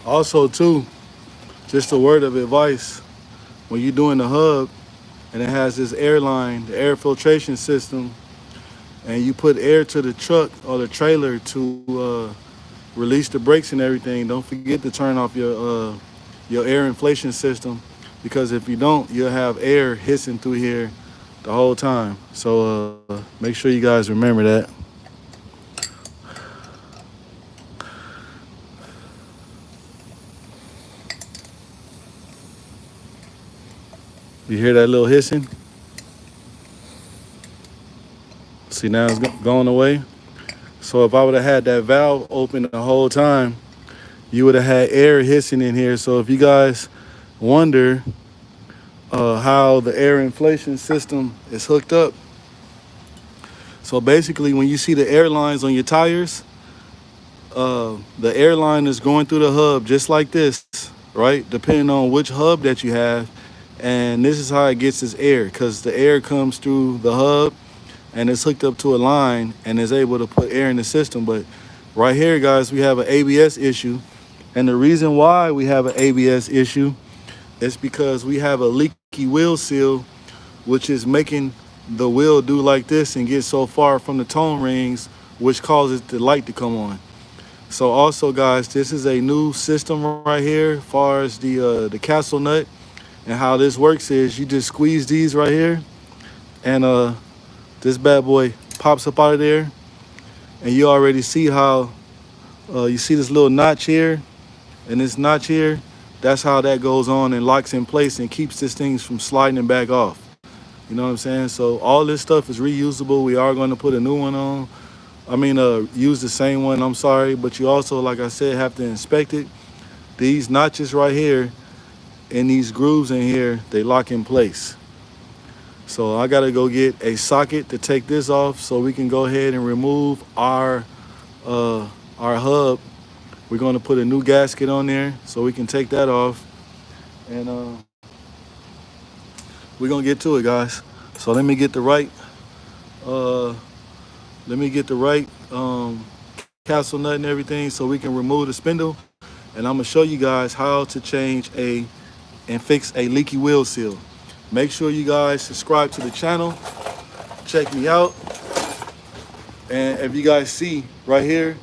Also, too, just a word of advice: when you're doing the hub and it has this airline, the air filtration system, and you put air to the truck or the trailer to release the brakes and everything, don't forget to turn off your air inflation system, because if you don't, you'll have air hissing through here the whole time. So make sure you guys remember that. You hear that little hissing? See, now it's going away. So if I would have had that valve open the whole time, you would have had air hissing in here. So if you guys wonder how the air inflation system is hooked up, so basically when you see the airlines on your tires, the airline is going through the hub just like this, right? Depending on which hub that you have. And this is how it gets its air, because the air comes through the hub and it's hooked up to a line and is able to put air in the system. But right here, guys, we have an ABS issue. And the reason why we have an ABS issue is because we have a leaky wheel seal, which is making the wheel do like this and get so far from the tone rings, which causes the light to come on. So also, guys, this is a new system right here as far as the castle nut. And how this works is you just squeeze these right here, and this bad boy pops up out of there. And you already see how you see this little notch here and this notch here. That's how that goes on and locks in place and keeps this thing from sliding back off. You know what I'm saying? So all this stuff is reusable. We are going to put a new one on. I mean, use the same one, I'm sorry. But you also, like I said, have to inspect it. These notches right here and these grooves in here, they lock in place. So I gotta go get a socket to take this off so we can go ahead and remove our hub. We're gonna put a new gasket on there so we can take that off. And we're gonna get to it, guys. So let me get the right uh, castle nut and everything so we can remove the spindle. And I'm gonna show you guys how to change and fix a leaky wheel seal. Make sure you guys subscribe to the channel. Check me out. And if you guys see right here,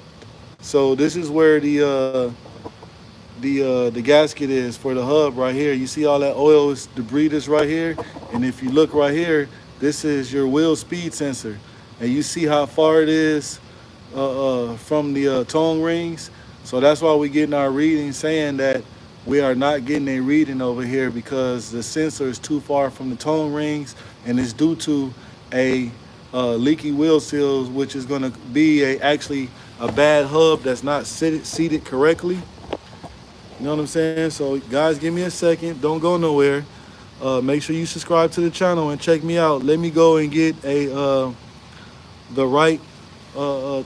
so this is where the gasket is for the hub right here. You see all that oil is debris that's right here. And if you look right here, this is your wheel speed sensor. And you see how far it is from the tone rings. So that's why we're getting our reading saying that we are not getting a reading over here, because the sensor is too far from the tone rings, and it's due to a leaky wheel seals, which is going to be actually a bad hub that's not seated correctly. You know what I'm saying? So guys, give me a second. Don't go nowhere. Make sure you subscribe to the channel and check me out. Let me go and get the right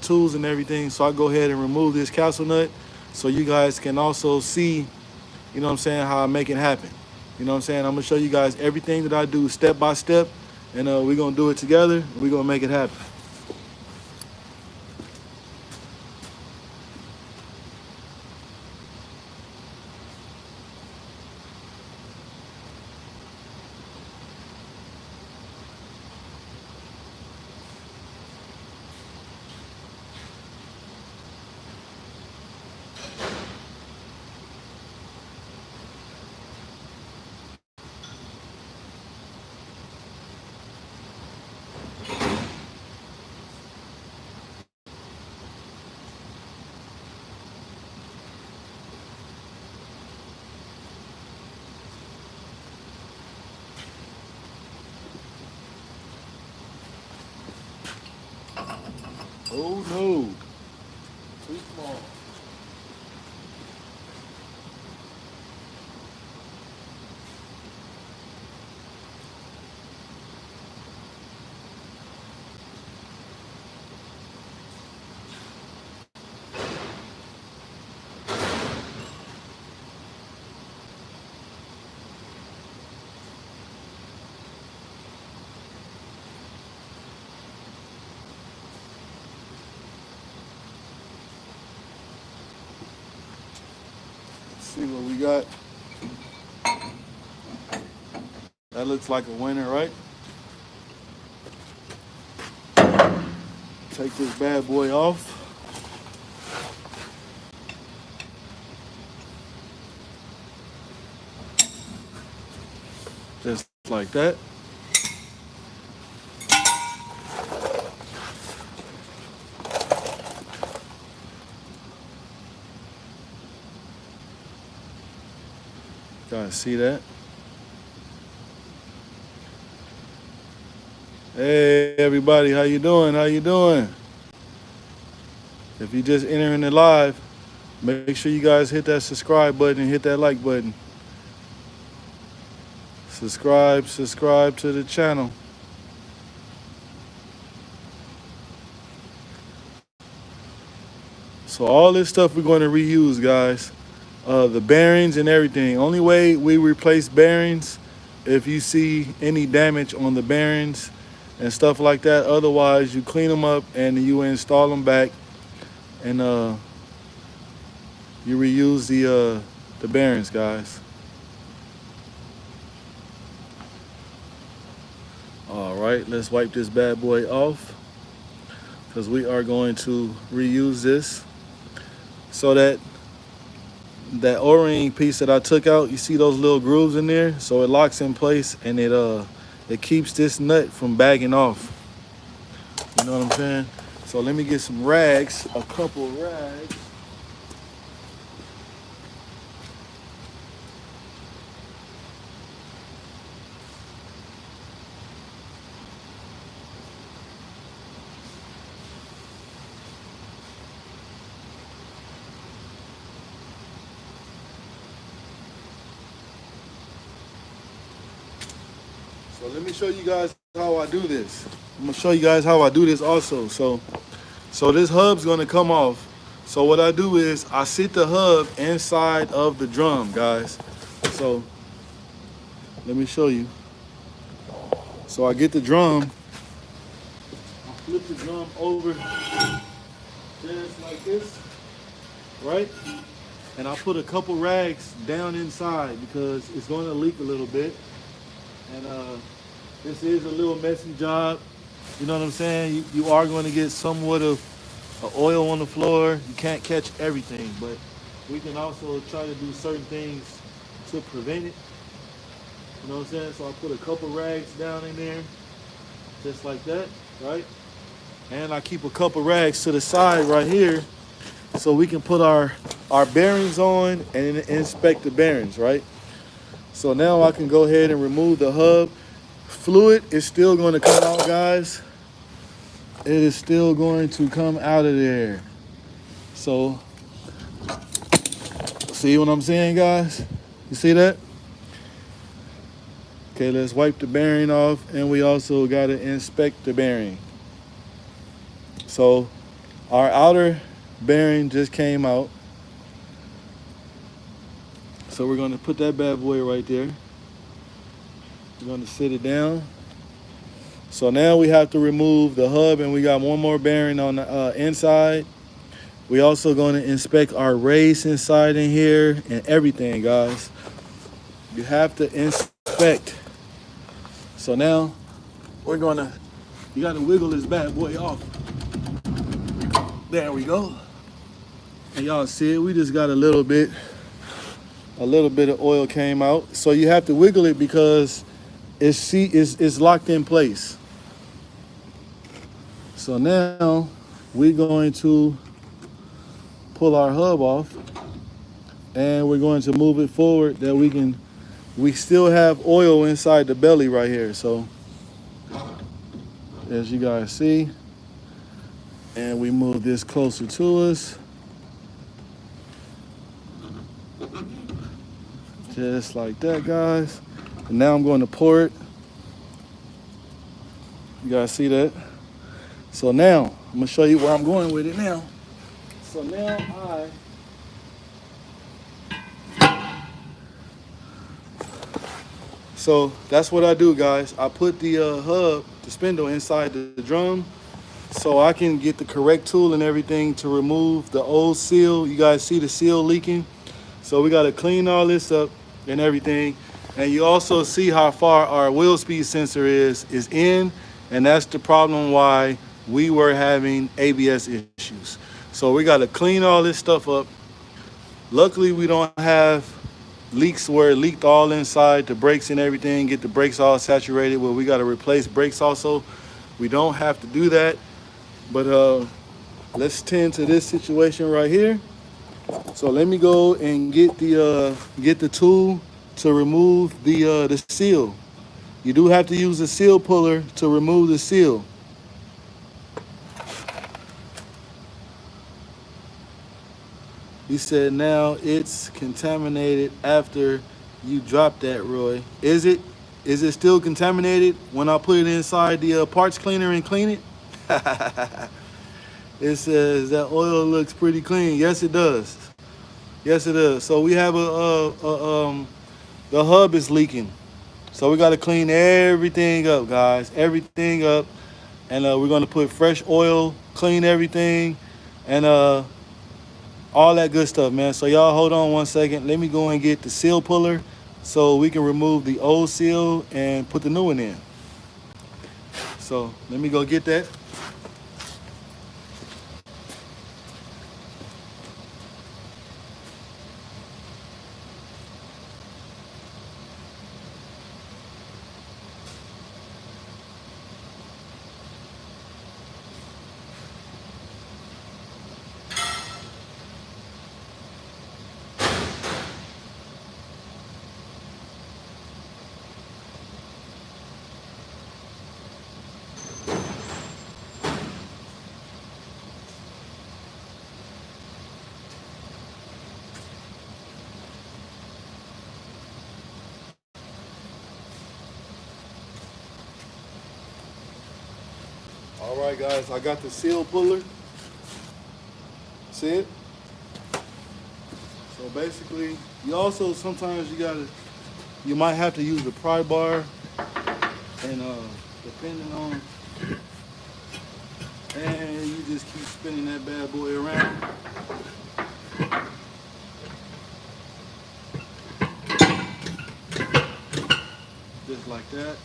tools and everything, so I go ahead and remove this castle nut so you guys can also see, you know what I'm saying, how I make it happen. You know what I'm saying? I'm gonna show you guys everything that I do step by step, and we're gonna do it together. We're gonna make it happen. Oh no, too small. See what we got. That looks like a winner, right? Take this bad boy off. Just like that. Guys, see that? Hey everybody, how you doing? How you doing? If you just entering the live, make sure you guys hit that subscribe button and hit that like button. Subscribe to the channel. So all this stuff we're going to reuse, guys. The bearings and everything. Only way we replace bearings if you see any damage on the bearings and stuff like that. Otherwise, you clean them up and you install them back, and you reuse the bearings, guys. All right, let's wipe this bad boy off because we are going to reuse this. So that O-ring piece that I took out, you see those little grooves in there? So it locks in place and it keeps this nut from bagging off. You know what I'm saying? So let me get some rags, a couple rags. So let me show you guys how I do this. I'm gonna show you guys how I do this also. So this hub's gonna come off. So what I do is I sit the hub inside of the drum, guys. So let me show you. So I get the drum, I flip the drum over just like this, right? And I put a couple rags down inside because it's gonna leak a little bit. And this is a little messy job. You know what I'm saying? You are going to get somewhat of oil on the floor. You can't catch everything, but we can also try to do certain things to prevent it. You know what I'm saying? So I put a couple rags down in there, just like that, right? And I keep a couple rags to the side right here so we can put our bearings on and inspect the bearings, right? So now I can go ahead and remove the hub. Fluid is still going to come out, guys. It is still going to come out of there. So, see what I'm saying, guys? You see that? Okay, let's wipe the bearing off, and we also got to inspect the bearing. So, our outer bearing just came out. So we're going to put that bad boy right there. We're going to sit it down. So now we have to remove the hub, and we got one more bearing on the inside. We also going to inspect our race inside in here and everything, guys. You have to inspect. So now you got to wiggle this bad boy off. There we go. And y'all see it, we just got a little bit of oil came out. So you have to wiggle it because it's locked in place. So now we're going to pull our hub off, and we're going to move it forward that we still have oil inside the belly right here. So as you guys see, and we move this closer to us. Just like that, guys. And now I'm going to pour it. You guys see that? So now, I'm going to show you where I'm going with it now. So now So that's what I do, guys. I put the hub, the spindle inside the drum so I can get the correct tool and everything to remove the old seal. You guys see the seal leaking? So we got to clean all this up and everything. And you also see how far our wheel speed sensor is in, and that's the problem why we were having ABS issues. So we got to clean all this stuff up. Luckily, we don't have leaks where it leaked all inside the brakes and everything, get the brakes all saturated where we got to replace brakes also. We don't have to do that. But let's tend to this situation right here. So let me go and get the tool to remove the seal. You do have to use a seal puller to remove the seal. He said now it's contaminated after you drop that, Roy. Is it? Is it still contaminated when I put it inside the parts cleaner and clean it? It says that oil looks pretty clean. Yes, it does. Yes, it does. So we have the hub is leaking. So we got to clean everything up, guys. Everything up. And we're going to put fresh oil, clean everything, and all that good stuff, man. So y'all hold on one second. Let me go and get the seal puller so we can remove the old seal and put the new one in. So let me go get that. All right, guys, I got the seal puller. See it? So basically, you also sometimes you might have to use the pry bar, and depending on, and you just keep spinning that bad boy around. Just like that.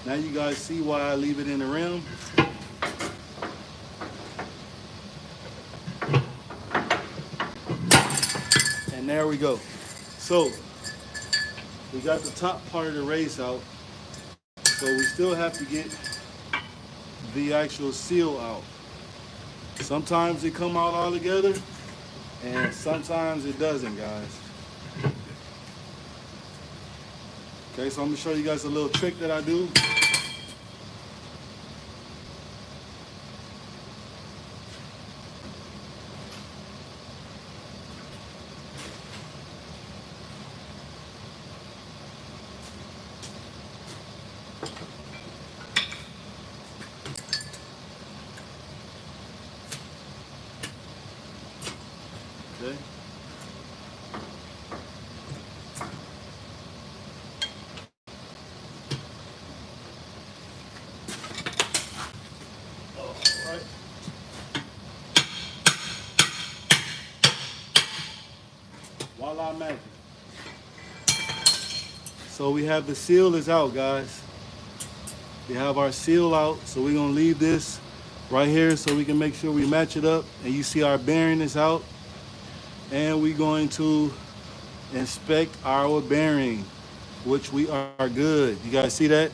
Now you guys see why I leave it in the rim. And there we go. So we got the top part of the race out. So we still have to get the actual seal out. Sometimes it come out all together, and sometimes it doesn't, guys. Okay, so I'm gonna show you guys a little trick that I do. Okay. Voila magic. So we have the seal is out, guys. We have our seal out, so we're gonna leave this right here so we can make sure we match it up. And you see our bearing is out. And we're going to inspect our bearing, which we are good. You guys see that?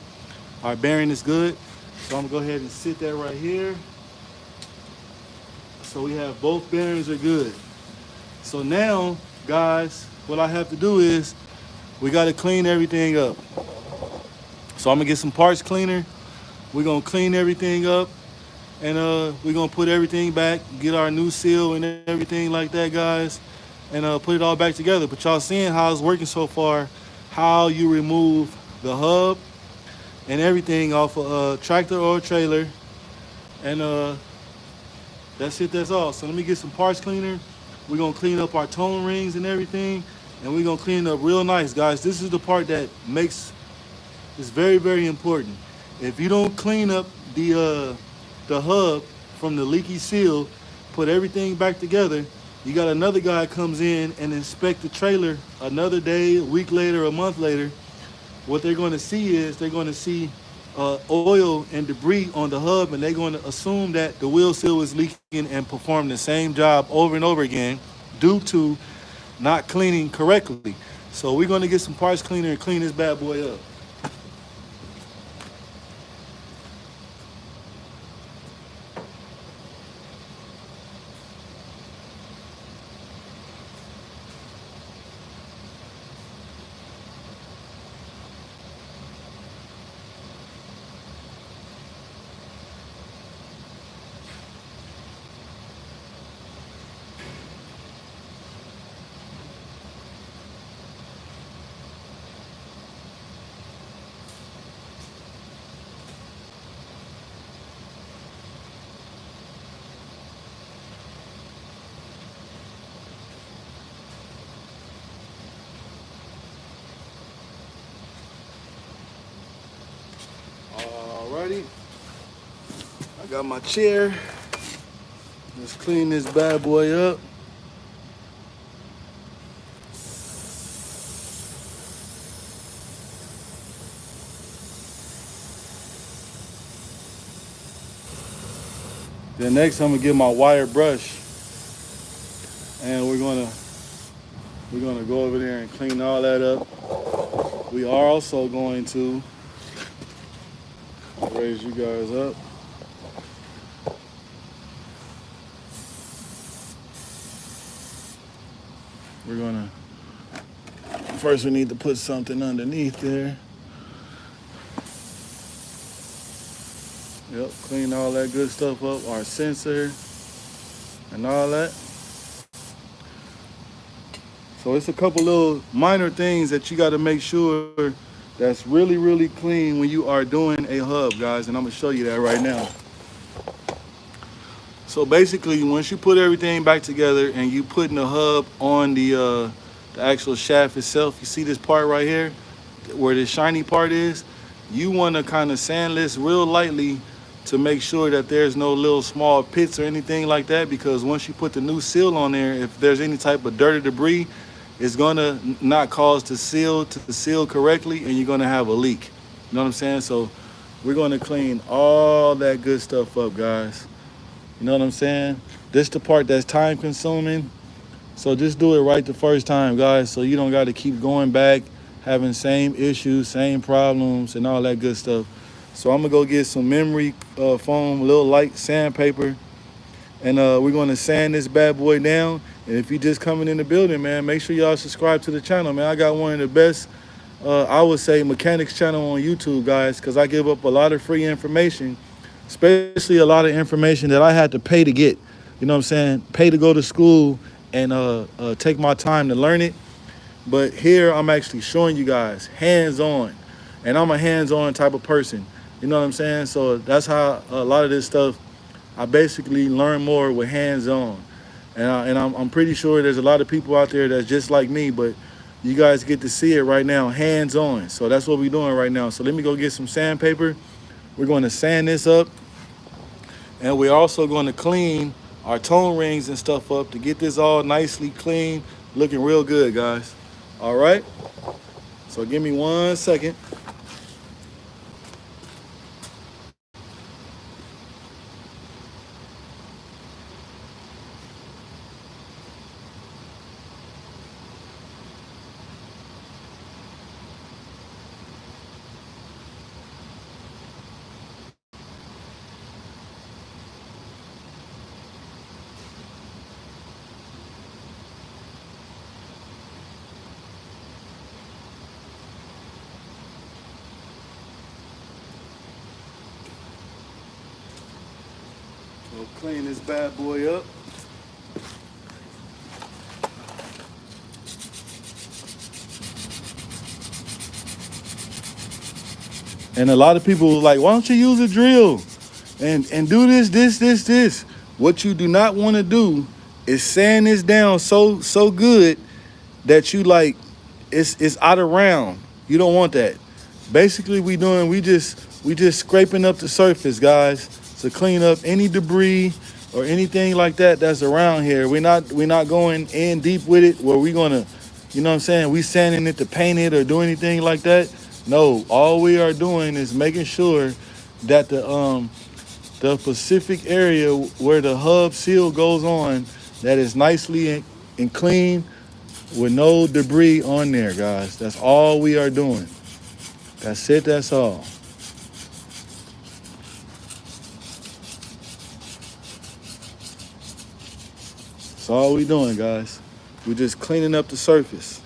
Our bearing is good. So I'm gonna go ahead and sit that right here. So we have both bearings are good. So now, guys, what I have to do is we got to clean everything up. So I'm gonna get some parts cleaner. We're gonna clean everything up, and we're gonna put everything back, get our new seal and everything like that, guys, and put it all back together. But y'all seeing how it's working so far, how you remove the hub and everything off a tractor or a trailer, and that's it, that's all. So let me get some parts cleaner. We're gonna clean up our tone rings and everything, and we're gonna clean it up real nice, guys. This is the part that makes, it's very, very important. If you don't clean up the hub from the leaky seal, put everything back together. You got another guy comes in and inspect the trailer another day, a week later, a month later. What they're going to see is they're going to see oil and debris on the hub, and they're going to assume that the wheel seal is leaking and perform the same job over and over again due to not cleaning correctly. So we're going to get some parts cleaner and clean this bad boy up. Alrighty, I got my chair. Let's clean this bad boy up. Then next I'm gonna get my wire brush, and we're gonna go over there and clean all that up. We are also going to raise you guys up. We're gonna, first we need to put something underneath there. Yep, clean all that good stuff up, our sensor and all that. So it's a couple little minor things that you gotta make sure that's really, really clean when you are doing a hub, guys, and I'm gonna show you that right now. So basically, once you put everything back together and you putting the hub on the actual shaft itself, you see this part right here, where the shiny part is, you wanna kind of sand this real lightly to make sure that there's no little small pits or anything like that, because once you put the new seal on there, if there's any type of dirt or debris, it's gonna not cause the seal to seal correctly, and you're gonna have a leak. You know what I'm saying? So we're gonna clean all that good stuff up, guys. You know what I'm saying? This is the part that's time consuming. So just do it right the first time, guys, so you don't got to keep going back, having same issues, same problems, and all that good stuff. So I'm gonna go get some memory foam, a little light sandpaper, and we're gonna sand this bad boy down. And if you just coming in the building, man, make sure y'all subscribe to the channel, man. I got one of the best, I would say, mechanics channel on YouTube, guys, because I give up a lot of free information, especially a lot of information that I had to pay to get. You know what I'm saying? Pay to go to school and take my time to learn it. But here I'm actually showing you guys hands-on, and I'm a hands-on type of person. You know what I'm saying? So that's how a lot of this stuff, I basically learn more with hands-on. And I'm pretty sure there's a lot of people out there that's just like me, but you guys get to see it right now, hands-on. So that's what we're doing right now. So let me go get some sandpaper. We're going to sand this up, and we're also going to clean our tone rings and stuff up to get this all nicely clean, looking real good, guys. All right? So give me 1 second. We'll clean this bad boy up. And a lot of people are like, why don't you use a drill and do this? What you do not want to do is sand this down so good that you like it's out of round. You don't want that. Basically we just scraping up the surface, guys. to clean up any debris or anything like that that's around here. We're not going in deep with it where we're gonna, you know what I'm saying, we sanding it to paint it or do anything like that. No, all we are doing is making sure that the Pacific area where the hub seal goes on, that is nicely and clean with no debris on there, guys. That's all we are doing. That's it, that's all. That's all we doing, guys. We're just cleaning up the surface.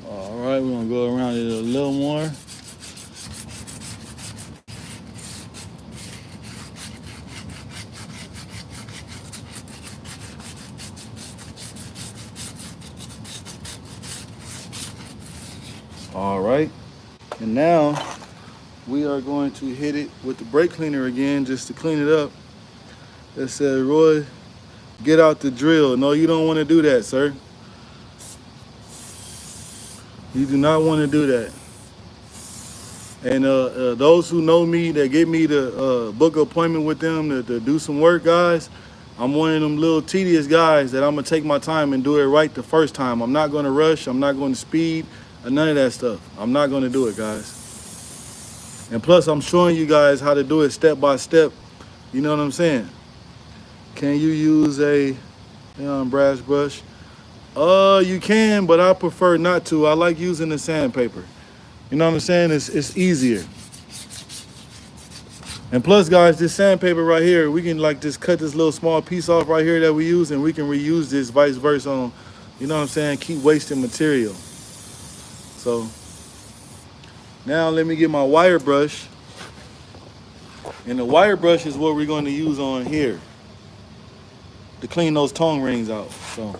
All right, we're gonna go around it a little more. All right, and now we are going to hit it with the brake cleaner again just to clean it up. It said, Roy, get out the drill. No, you don't want to do that, sir. You do not want to do that. And those who know me, that get me to book an appointment with them to do some work, guys, I'm one of them little tedious guys that I'm going to take my time and do it right the first time. I'm not going to rush. I'm not going to speed or none of that stuff. I'm not going to do it, guys. And plus, I'm showing you guys how to do it step by step. You know what I'm saying? Can you use a brass brush? You can, but I prefer not to. I like using the sandpaper. You know what I'm saying? It's easier. And plus, guys, this sandpaper right here, we can like just cut this little small piece off right here that we use, and we can reuse this vice versa on, you know what I'm saying? Keep wasting material. So now let me get my wire brush. And the wire brush is what we're going to use on here to clean those tongue rings out. So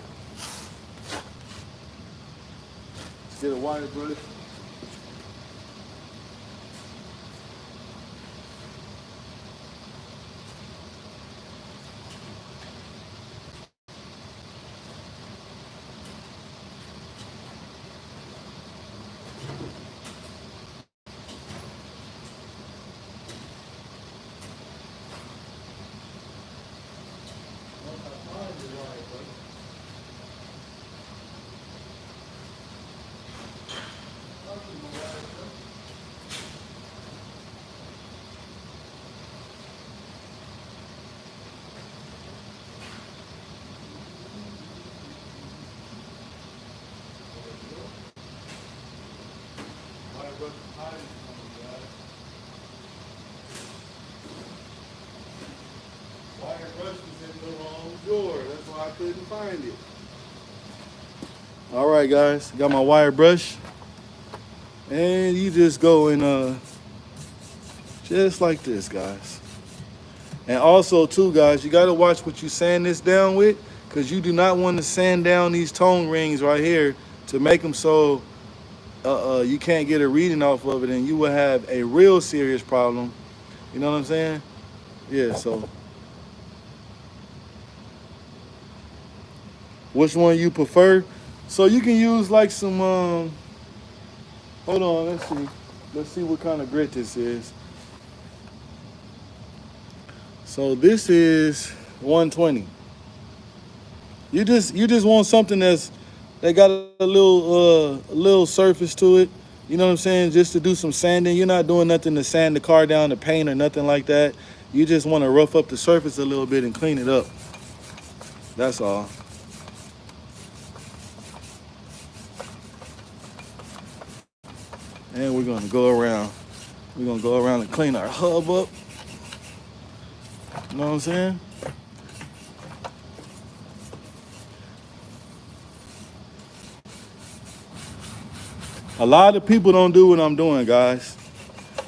let's get a wire brush. Wire brush was in the wrong drawer. That's why I couldn't find it. All right, guys, got my wire brush, and you just go in just like this, guys. And also, too, guys, you got to watch what you sand this down with, because you do not want to sand down these tone rings right here to make them so you can't get a reading off of it, and you will have a real serious problem. You know what I'm saying? Yeah, so which one you prefer? So you can use like some, hold on, let's see. Let's see what kind of grit this is. So this is 120. You just want something that got a little surface to it. You know what I'm saying? Just to do some sanding. You're not doing nothing to sand the car down to paint or nothing like that. You just want to rough up the surface a little bit and clean it up. That's all. And we're gonna go around. We're gonna go around and clean our hub up. You know what I'm saying? A lot of people don't do what I'm doing, guys.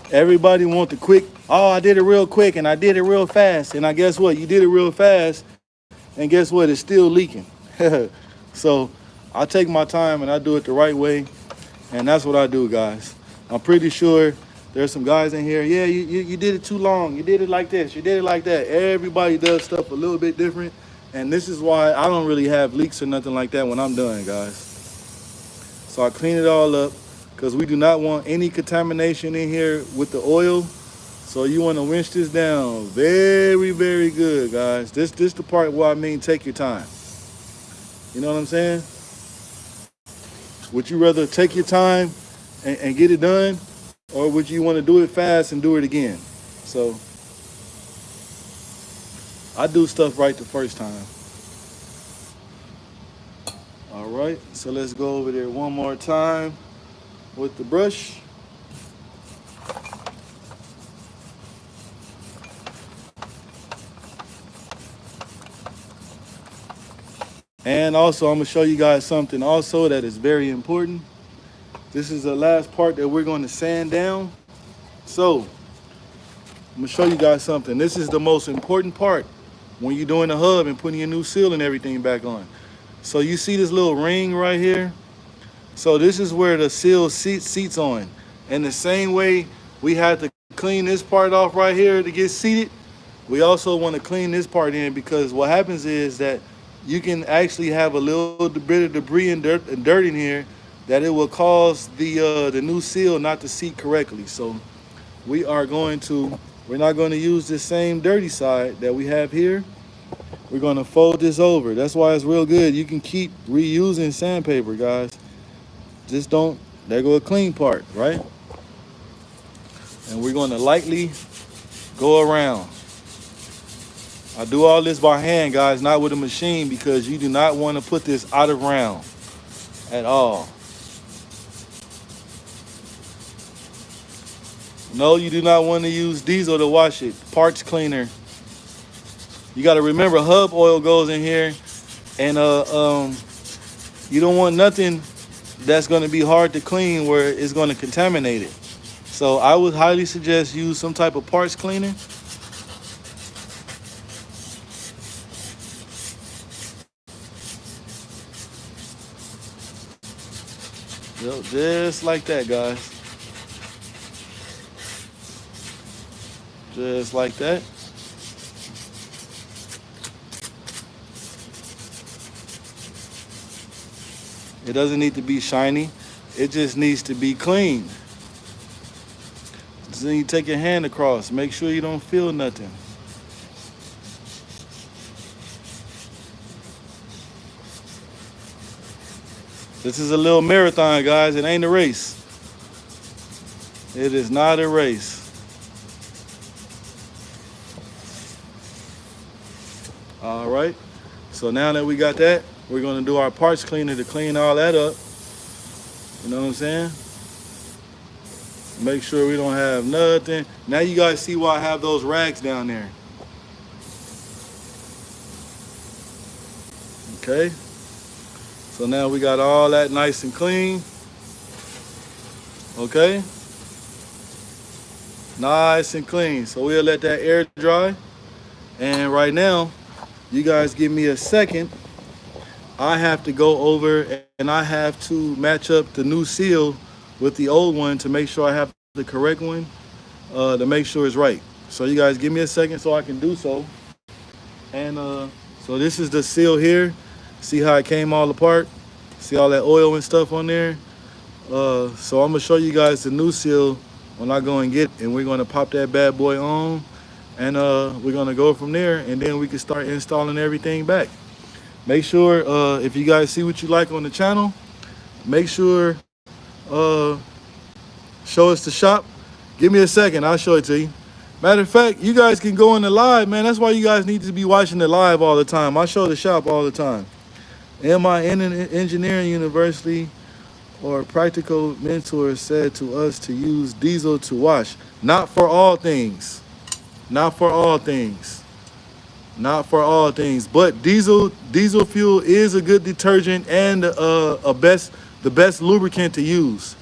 Everybody want the quick, oh, I did it real quick and I did it real fast. And I guess what? You did it real fast, and guess what? It's still leaking. So I take my time and I do it the right way, and that's what I do, guys. I'm pretty sure there's some guys in here. Yeah, you did it too long. You did it like this. You did it like that. Everybody does stuff a little bit different, and this is why I don't really have leaks or nothing like that when I'm done, guys. So I clean it all up because we do not want any contamination in here with the oil. So you want to winch this down very, very good, guys. This the part where I mean take your time. You know what I'm saying? Would you rather take your time and get it done, or would you want to do it fast and do it again? So I do stuff right the first time. All right, so let's go over there one more time with the brush. And also, I'm gonna show you guys something also that is very important. This is the last part that we're going to sand down. So I'm gonna show you guys something. This is the most important part when you're doing the hub and putting your new seal and everything back on. So you see this little ring right here? So this is where the seal seats on. And the same way we had to clean this part off right here to get seated, we also want to clean this part in, because what happens is that you can actually have a little bit of debris and dirt in here that it will cause the new seal not to seat correctly. So we're not going to use this same dirty side that we have here. We're going to fold this over. That's why it's real good. You can keep reusing sandpaper, guys. Just don't, there go a clean part, right? And we're going to lightly go around. I do all this by hand, guys, not with a machine, because you do not want to put this out of round at all. No, you do not want to use diesel to wash it. Parts cleaner. You got to remember, hub oil goes in here, and you don't want nothing that's going to be hard to clean where it's going to contaminate it. So I would highly suggest use some type of parts cleaner. Just like that, guys. Just like that. It doesn't need to be shiny. It just needs to be clean. So then you take your hand across. Make sure you don't feel nothing. This is a little marathon, guys. It ain't a race. It is not a race. All right. So now that we got that, we're going to do our parts cleaner to clean all that up. You know what I'm saying? Make sure we don't have nothing. Now you guys see why I have those rags down there. Okay. So now we got all that nice and clean. Okay. Nice and clean. So we'll let that air dry. And right now, you guys give me a second. I have to go over and I have to match up the new seal with the old one to make sure I have the correct one, to make sure it's right. So you guys give me a second so I can do so. And so this is the seal here. See how it came all apart? See all that oil and stuff on there? So I'm gonna show you guys the new seal when I go and get it, and we're gonna pop that bad boy on, and we're gonna go from there, and then we can start installing everything back. Make sure if you guys see what you like on the channel, make sure show us the shop. Give me a second, I'll show it to you. Matter of fact, you guys can go in the live, man. That's why you guys need to be watching the live all the time. I show the shop all the time. Am I in an engineering university or practical mentor said to us to use diesel to wash? Not for all things. Not for all things. Not for all things. But diesel fuel is a good detergent and the best lubricant to use.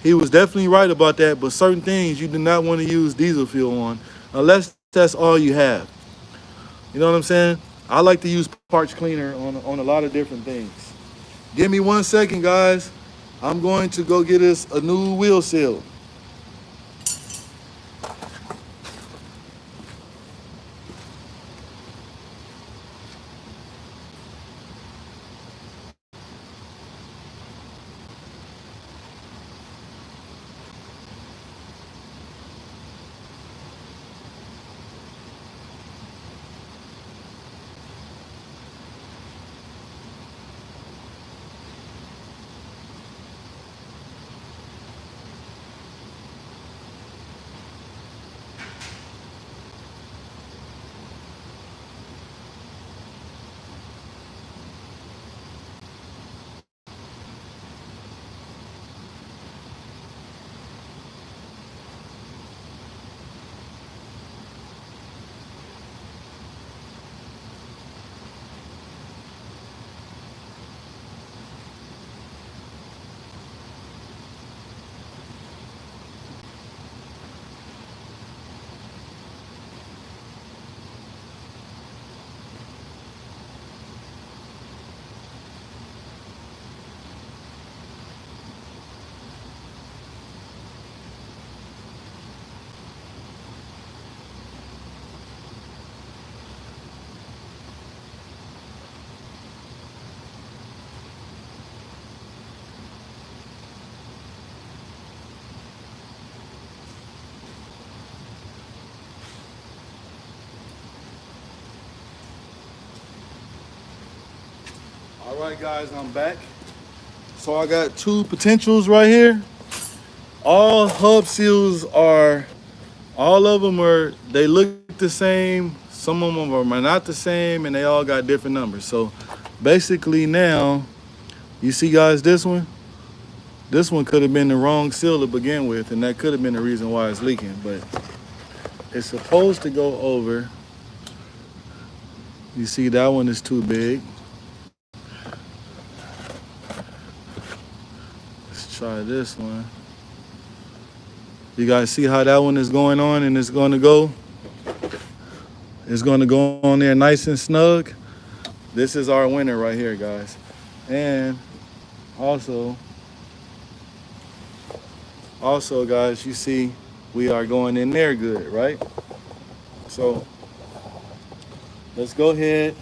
He was definitely right about that, but certain things you do not want to use diesel fuel on unless that's all you have. You know what I'm saying? I like to use parts cleaner on a lot of different things. Give me 1 second, guys. I'm going to go get us a new wheel seal. All right, guys, I'm back. So I got two potentials right here. All hub seals are, all of them are, they look the same. Some of them are not the same, and they all got different numbers. So basically now, you see, guys, this one could have been the wrong seal to begin with, and that could have been the reason why it's leaking. But it's supposed to go over. You see, that one is too big. Let's try this one. You guys see how that one is going on, and it's going to go on there nice and snug. This is our winner right here, guys. And also, guys, you see we are going in there good, right? So let's go ahead,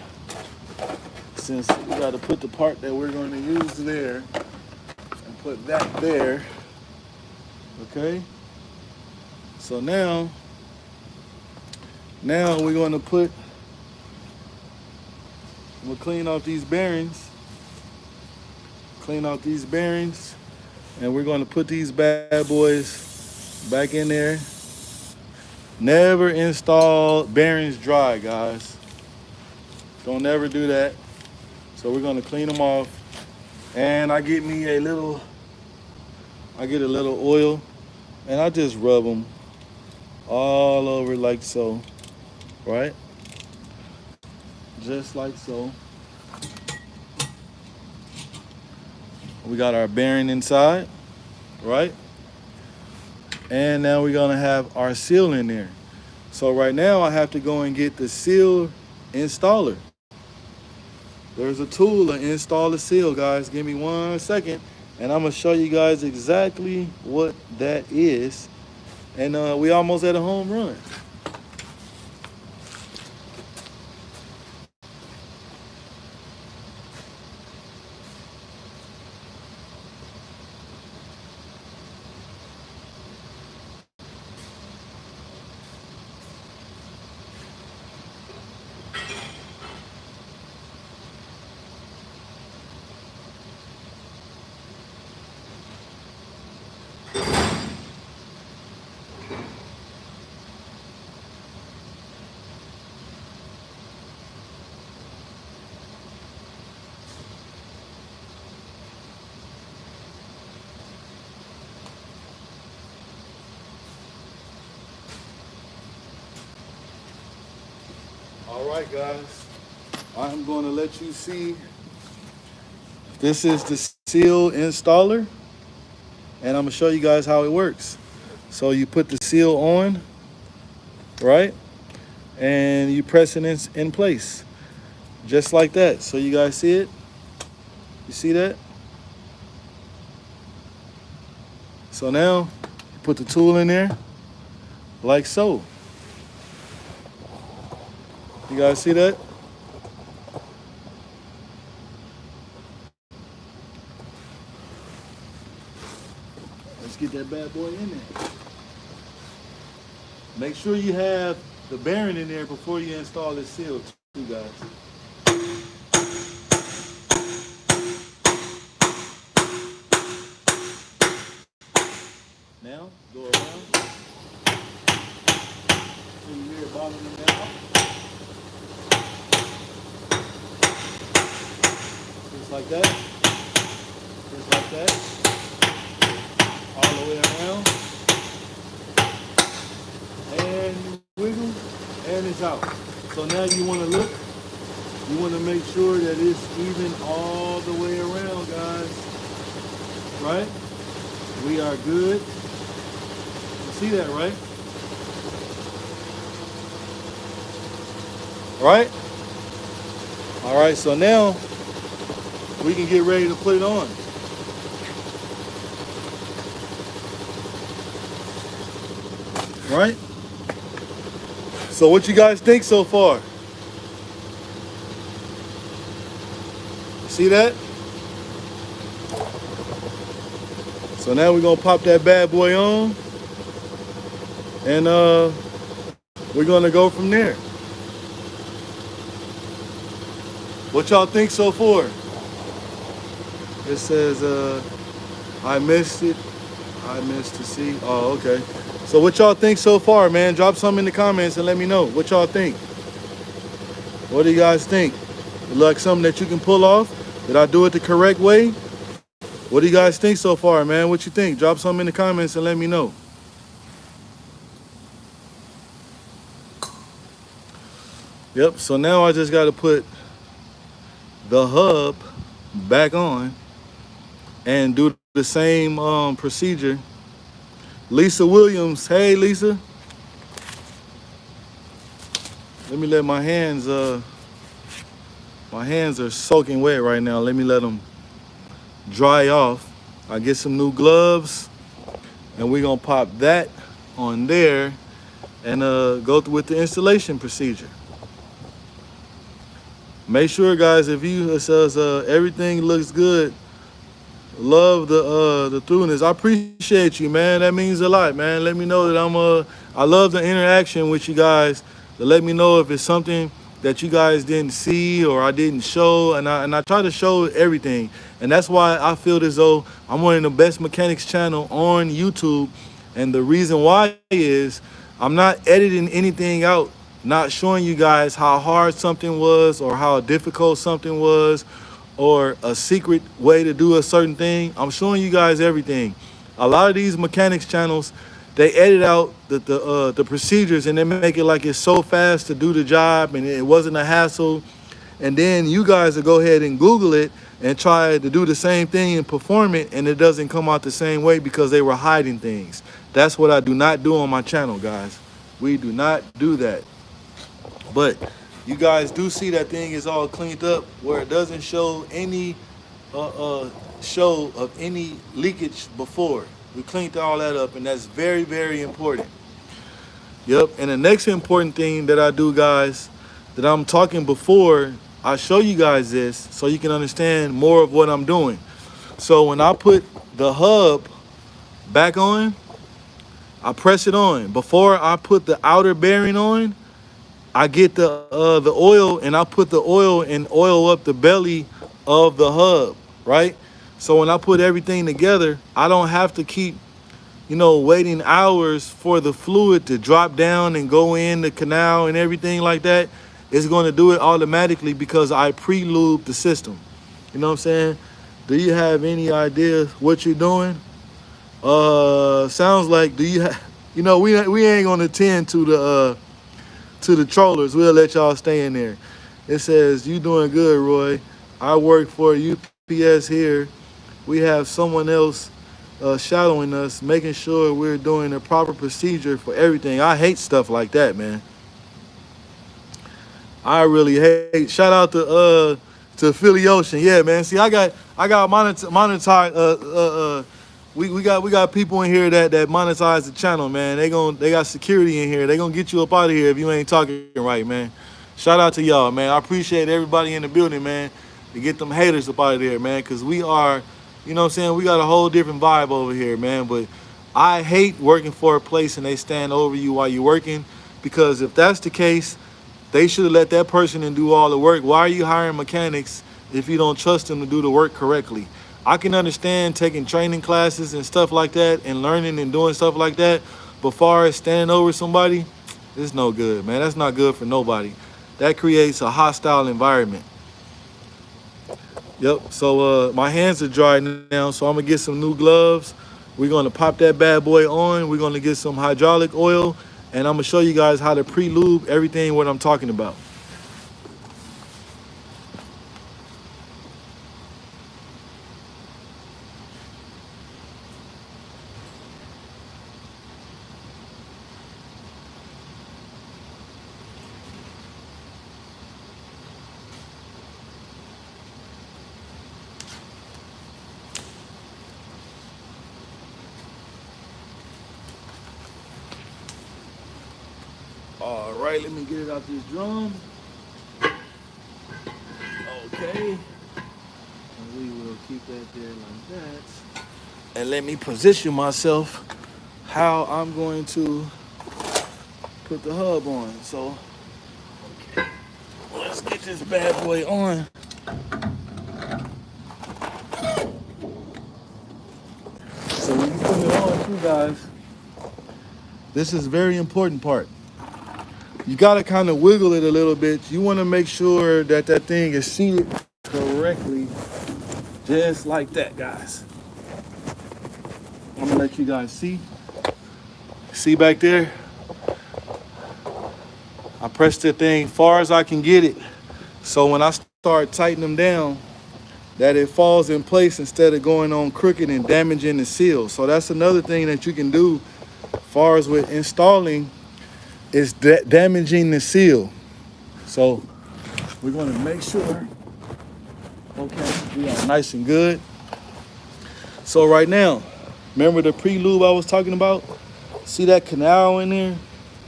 since we got to put the part that we're going to use there and put that there. Okay, so now we're going to we'll clean off these bearings, and we're going to put these bad boys back in there. Never install bearings dry, guys. Don't ever do that. So we're going to clean them off, and I get a little oil, and I just rub them all over like so, right? Just like so. We got our bearing inside, right? And now we're gonna have our seal in there. So right now I have to go and get the seal installer. There's a tool to install a seal, guys. Give me 1 second, and I'm gonna show you guys exactly what that is. And we almost at a home run. All right, guys, I'm going to let you see. This is the seal installer, and I'm going to show you guys how it works. So you put the seal on, right? And you press it in place, just like that. So you guys see it? You see that? So now you put the tool in there like so. You guys see that? Let's get that bad boy in there. Make sure you have the bearing in there before you install this seal too, guys. Now, go around. Pull your rear bottom in there. Just like that. Just like that. All the way around. And you wiggle, and it's out. So now you want to look. You want to make sure that it's even all the way around, guys. Right? We are good. You see that, right? Right? All right, so now we can get ready to put it on. Right? So what you guys think so far? See that? So now we're gonna pop that bad boy on, and we're gonna go from there. What y'all think so far? It says I missed it. I missed to see. Oh, okay. So what y'all think so far, man? Drop some in the comments and let me know what y'all think. What do you guys think? It look like something that you can pull off? Did I do it the correct way? What do you guys think so far, man? What you think? Drop some in the comments and let me know. Yep, so now I just got to put the hub back on and do the same procedure. Lisa Williams, hey Lisa. Let me let my hands are soaking wet right now. Let me let them dry off. I get some new gloves and we're gonna pop that on there and go through with the installation procedure. Make sure, guys, if you, it says everything looks good, love the throughness. I appreciate you, man. That means a lot, man. Let me know that I love the interaction with you guys. To let me know if it's something that you guys didn't see or I didn't show, and I try to show everything. And that's why I feel as though I'm one of the best mechanics channel on YouTube. And the reason why is I'm not editing anything out, not showing you guys how hard something was or how difficult something was or a secret way to do a certain thing. I'm showing you guys everything. A lot of these mechanics channels, they edit out the procedures and they make it like it's so fast to do the job and it wasn't a hassle. And then you guys will go ahead and Google it and try to do the same thing and perform it, and it doesn't come out the same way because they were hiding things. That's what I do not do on my channel, guys. We do not do that. But you guys do see that thing is all cleaned up where it doesn't show any show of any leakage before. We cleaned all that up, and that's very, very important. Yep, and the next important thing that I do, guys, that I'm talking before I show you guys this so you can understand more of what I'm doing. So when I put the hub back on, I press it on. Before I put the outer bearing on, I get the oil and I put the oil and oil up the belly of the hub, right? So when I put everything together, I don't have to keep, waiting hours for the fluid to drop down and go in the canal and everything like that. It's going to do it automatically because I pre-lube the system. You know what I'm saying? Do you have any idea what you're doing? Sounds like, do you have, we ain't going to tend to the trollers. We'll let y'all stay in there. It says, you doing good, Roy. I work for UPS here. We have someone else shadowing us, making sure we're doing the proper procedure for everything. I hate stuff like that, man. I really hate. Shout out to Philly Ocean. Yeah, man. See, I got monetized we got people in here that monetize the channel, man. They got security in here. They gonna get you up out of here if you ain't talking right, man. Shout out to y'all, man. I appreciate everybody in the building, man, to get them haters up out of there, man, because we are, you know what I'm saying, we got a whole different vibe over here, man. But I hate working for a place and they stand over you while you're working, because if that's the case, they should have let that person and do all the work. Why are you hiring mechanics if you don't trust them to do the work correctly? I can understand taking training classes and stuff like that and learning and doing stuff like that, but far as standing over somebody, it's no good, man. That's not good for nobody. That creates a hostile environment. Yep, so my hands are dry now, so I'm gonna get some new gloves. We're gonna pop that bad boy on. We're gonna get some hydraulic oil, and I'm gonna show you guys how to pre-lube everything what I'm talking about. All right, let me get it out this drum. Okay. And we will keep that there like that. And let me position myself how I'm going to put the hub on. So, okay, let's get this bad boy on. So when you put it on, too, guys, this is a very important part. You got to kind of wiggle it a little bit. You want to make sure that that thing is seated correctly, just like that, guys. I'm gonna let you guys see. See back there? I press the thing far as I can get it. So when I start tightening them down, that it falls in place instead of going on crooked and damaging the seal. So that's another thing that you can do far as with installing is damaging the seal. So we're gonna make sure, okay, we are nice and good. So right now, remember the pre-lube I was talking about? See that canal in there?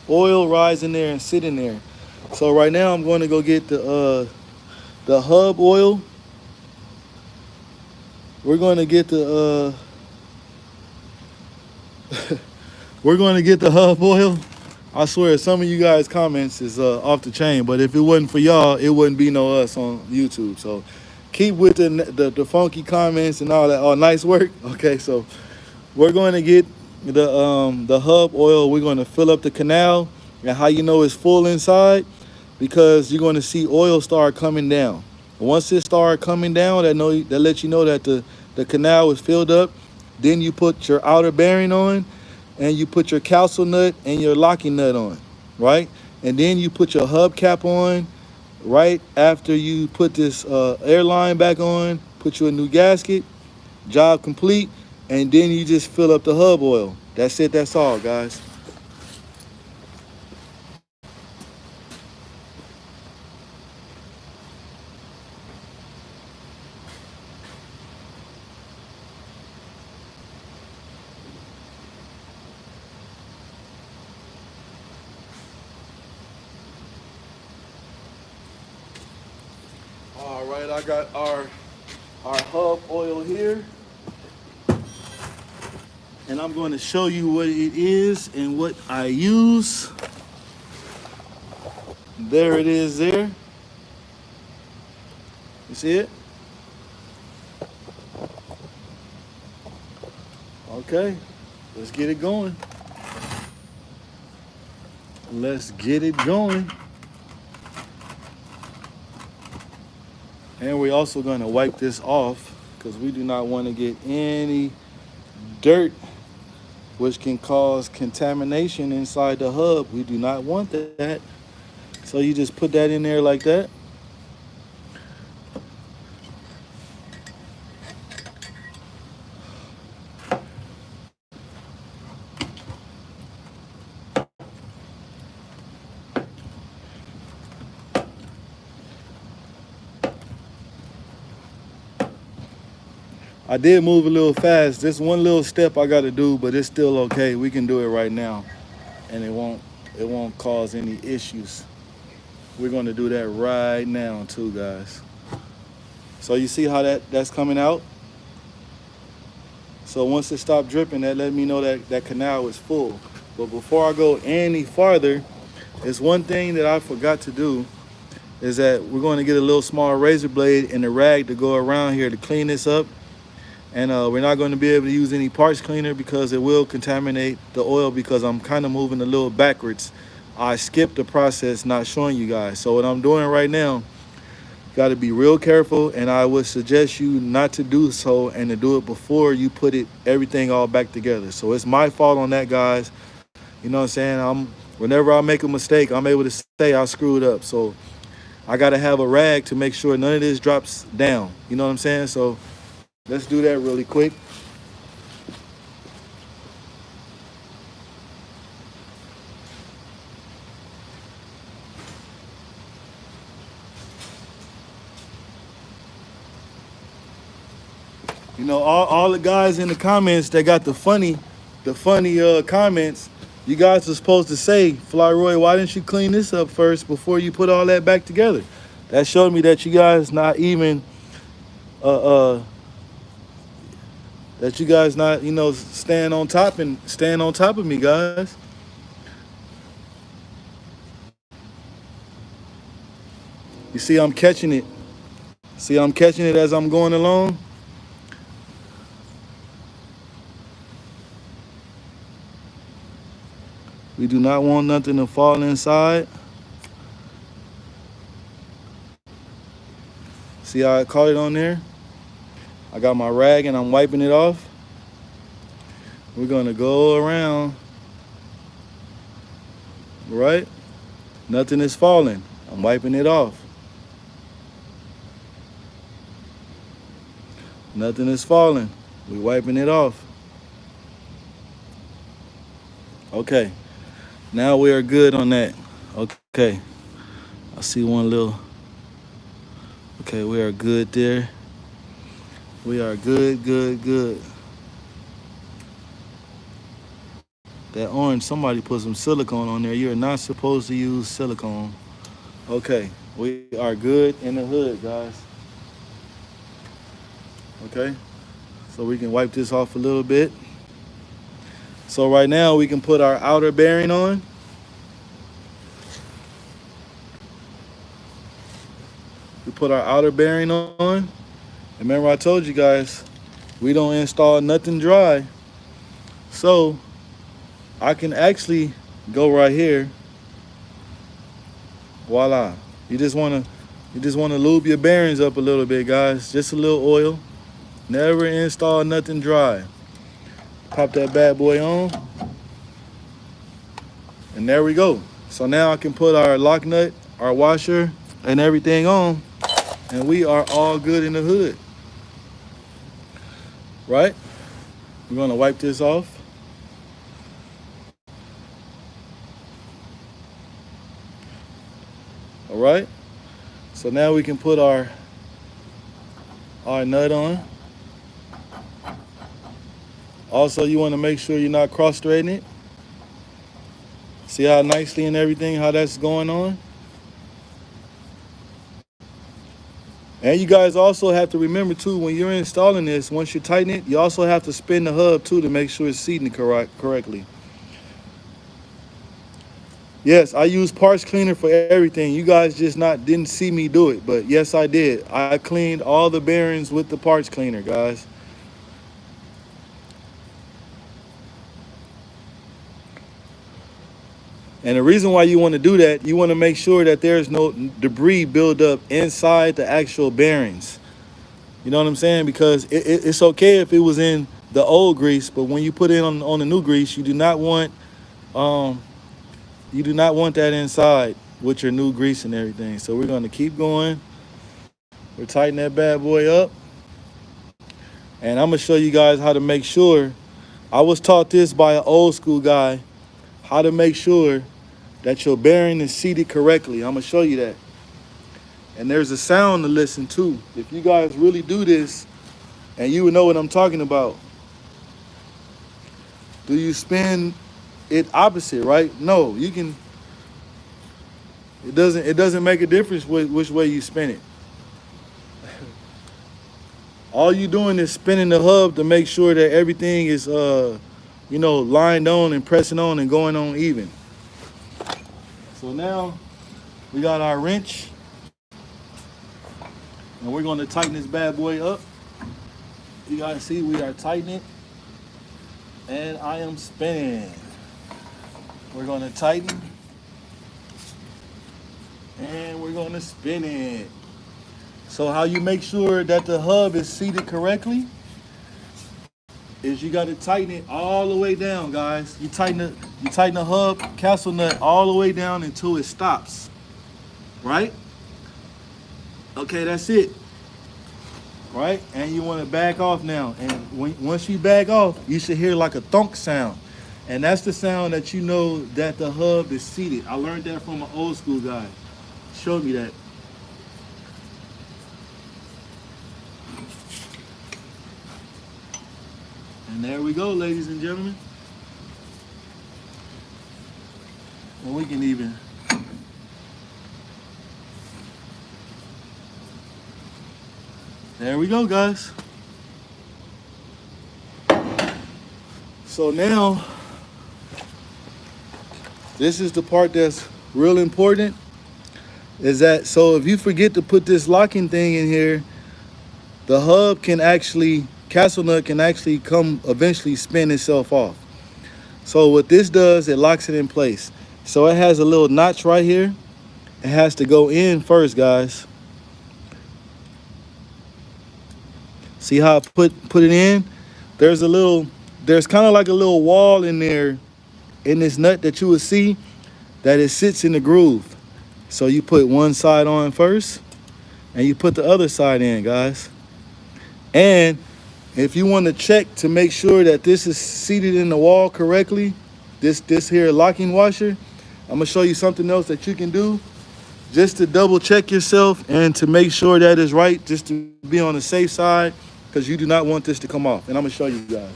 Oil rise in there and sit in there. So right now I'm going to go get the hub oil. We're going to get the we're going to get the hub oil. I swear some of you guys' comments is off the chain, but if it wasn't for y'all, it wouldn't be no us on YouTube. So keep with the funky comments and all that. Oh, nice work. Okay, so we're going to get the hub oil. We're going to fill up the canal, and how you know it's full inside, because you're going to see oil start coming down. Once it start coming down, that lets you know that the canal is filled up. Then you put your outer bearing on, and you put your capsule nut and your locking nut on, right? And then you put your hub cap on right after you put this airline back on, put you a new gasket, job complete, and then you just fill up the hub oil. That's it, that's all, guys. All right, I got our hub oil here, and I'm going to show you what it is and what I use. There it is there. You see it? Okay, let's get it going. Let's get it going. And we're also going to wipe this off, because we do not want to get any dirt which can cause contamination inside the hub. We do not want that. So you just put that in there like that. I did move a little fast. This one little step I got to do, but it's still okay. We can do it right now, and it won't cause any issues. We're going to do that right now too, guys. So you see how that's coming out? So once it stopped dripping, that let me know that that canal is full. But before I go any farther, there's one thing that I forgot to do is that we're going to get a little small razor blade and a rag to go around here to clean this up. And we're not going to be able to use any parts cleaner because it will contaminate the oil because I'm kind of moving a little backwards. I skipped the process not showing you guys. So what I'm doing right now, got to be real careful, and I would suggest you not to do so and to do it before you put everything all back together. So it's my fault on that, guys. You know what I'm saying? Whenever I make a mistake, I'm able to say I screwed up. So I got to have a rag to make sure none of this drops down. You know what I'm saying? So let's do that really quick. You know, all the guys in the comments that got the funny comments, you guys are supposed to say, Fly Roy, why didn't you clean this up first before you put all that back together? That showed me that you guys not even, that you guys not, staying on top of me, guys. You see, I'm catching it. See, I'm catching it as I'm going along. We do not want nothing to fall inside. See how I caught it on there? I got my rag and I'm wiping it off. We're gonna go around, right? Nothing is falling. I'm wiping it off. Nothing is falling. We're wiping it off. Okay. Now we are good on that. Okay. I see one little. Okay, we are good there. We are good. That orange, somebody put some silicone on there. You're not supposed to use silicone. Okay, we are good in the hood, guys. Okay, so we can wipe this off a little bit. So right now we can put our outer bearing on. We put our outer bearing on. Remember I told you guys, we don't install nothing dry. So I can actually go right here. Voila. You just wanna lube your bearings up a little bit, guys. Just a little oil. Never install nothing dry. Pop that bad boy on. And there we go. So now I can put our lock nut, our washer, and everything on. And we are all good in the hood. Right? We're gonna wipe this off. All right. So now we can put our nut on. Also, you want to make sure you're not cross-threading it. See how nicely and everything, how that's going on? And you guys also have to remember too, when you're installing this, once you tighten it, you also have to spin the hub too to make sure it's seating correctly. Yes, I use parts cleaner for everything. You guys just didn't see me do it, but yes, I did. I cleaned all the bearings with the parts cleaner, guys. And the reason why you want to do that, you want to make sure that there's no debris build up inside the actual bearings. You know what I'm saying? Because it's okay if it was in the old grease, but when you put it on the new grease, you do not want that inside with your new grease and everything. So we're going to keep going. We're tightening that bad boy up. And I'm going to show you guys how to make sure. I was taught this by an old school guy, how to make sure that your bearing is seated correctly. I'm going to show you that. And there's a sound to listen to. If you guys really do this, And you would know what I'm talking about. Do you spin it opposite, right? No, you can. It doesn't make a difference which way you spin it. All you doing is spinning the hub to make sure that everything is lined on and pressing on and going on even. So now we got our wrench and we're going to tighten this bad boy up. You guys see we are tightening and I am spinning. We're going to tighten and we're going to spin it. So how you make sure that the hub is seated correctly is you got to tighten it all the way down, guys. You tighten the hub castle nut all the way down until it stops. Right? Okay, that's it. Right? And you want to back off now. And once you back off, you should hear like a thunk sound. And that's the sound that you know that the hub is seated. I learned that from an old school guy. Showed me that. And there we go, ladies and gentlemen. And we can even there we go, guys. So now, this is the part that's real important. Is that so if you forget to put this locking thing in here, the hub can actually, castle nut can actually come eventually spin itself off. So what this does, it locks it in place. So it has a little notch right here. It has to go in first, guys. See how I put it in? There's kind of like a little wall in there in this nut that you would see that it sits in the groove. So you put one side on first and you put the other side in, guys. And if you want to check to make sure that this is seated in the wall correctly, this here locking washer, I'm gonna show you something else that you can do just to double check yourself and to make sure that is right, just to be on the safe side, because you do not want this to come off. And I'm gonna show you guys.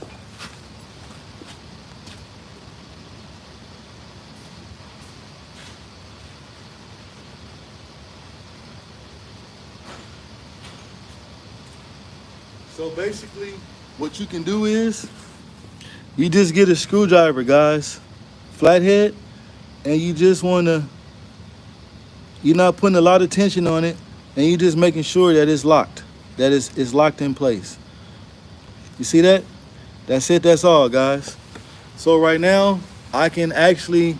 So basically, what you can do is you just get a screwdriver, guys, flathead, and you just wanna, you're not putting a lot of tension on it, and you're just making sure that it's locked, that it's locked in place. You see that? That's it, that's all, guys. So right now, I can actually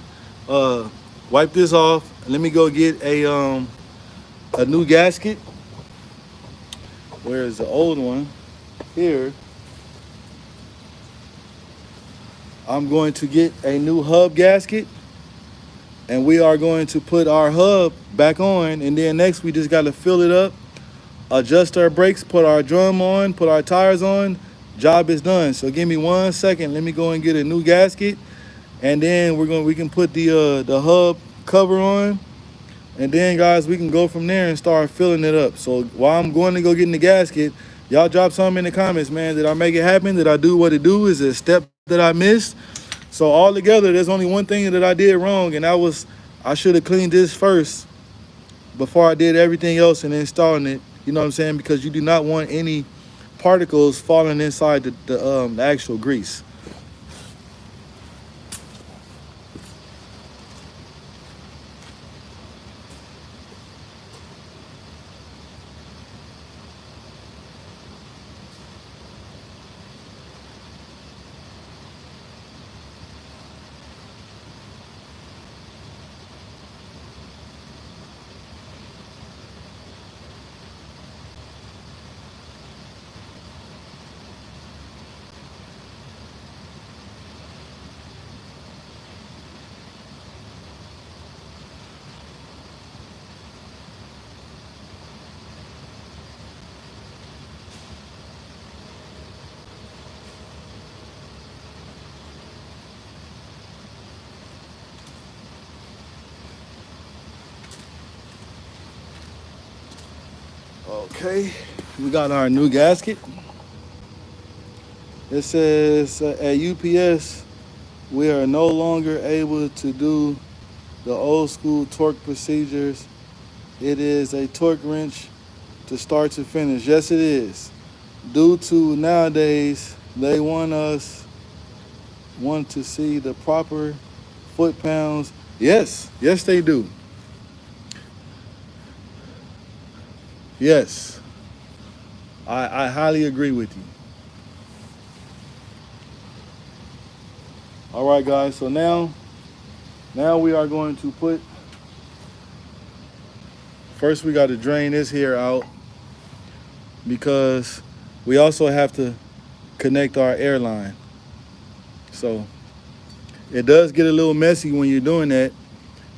wipe this off. Let me go get a new gasket. Where is the old one? Here. I'm going to get a new hub gasket, and we are going to put our hub back on, and then next we just got to fill it up, adjust our brakes, put our drum on, put our tires on. Job is done. So give me 1 second. Let me go and get a new gasket, and then we can put the hub cover on, and then guys, we can go from there and start filling it up. So while I'm going to go get in the gasket, y'all drop something in the comments, man. Did I make it happen? Did I do what it do? Is it a step that I missed? So all together, there's only one thing that I did wrong, and that was I should have cleaned this first before I did everything else and installing it. You know what I'm saying? Because you do not want any particles falling inside the actual grease. Okay, we got our new gasket. It says at UPS, we are no longer able to do the old school torque procedures. It is a torque wrench to start to finish. Yes, it is. Due to nowadays, they want to see the proper foot pounds. Yes, yes, they do. Yes, I highly agree with you. All right, guys. So now we are going to put. First, we got to drain this here out because we also have to connect our airline. So it does get a little messy when you're doing that,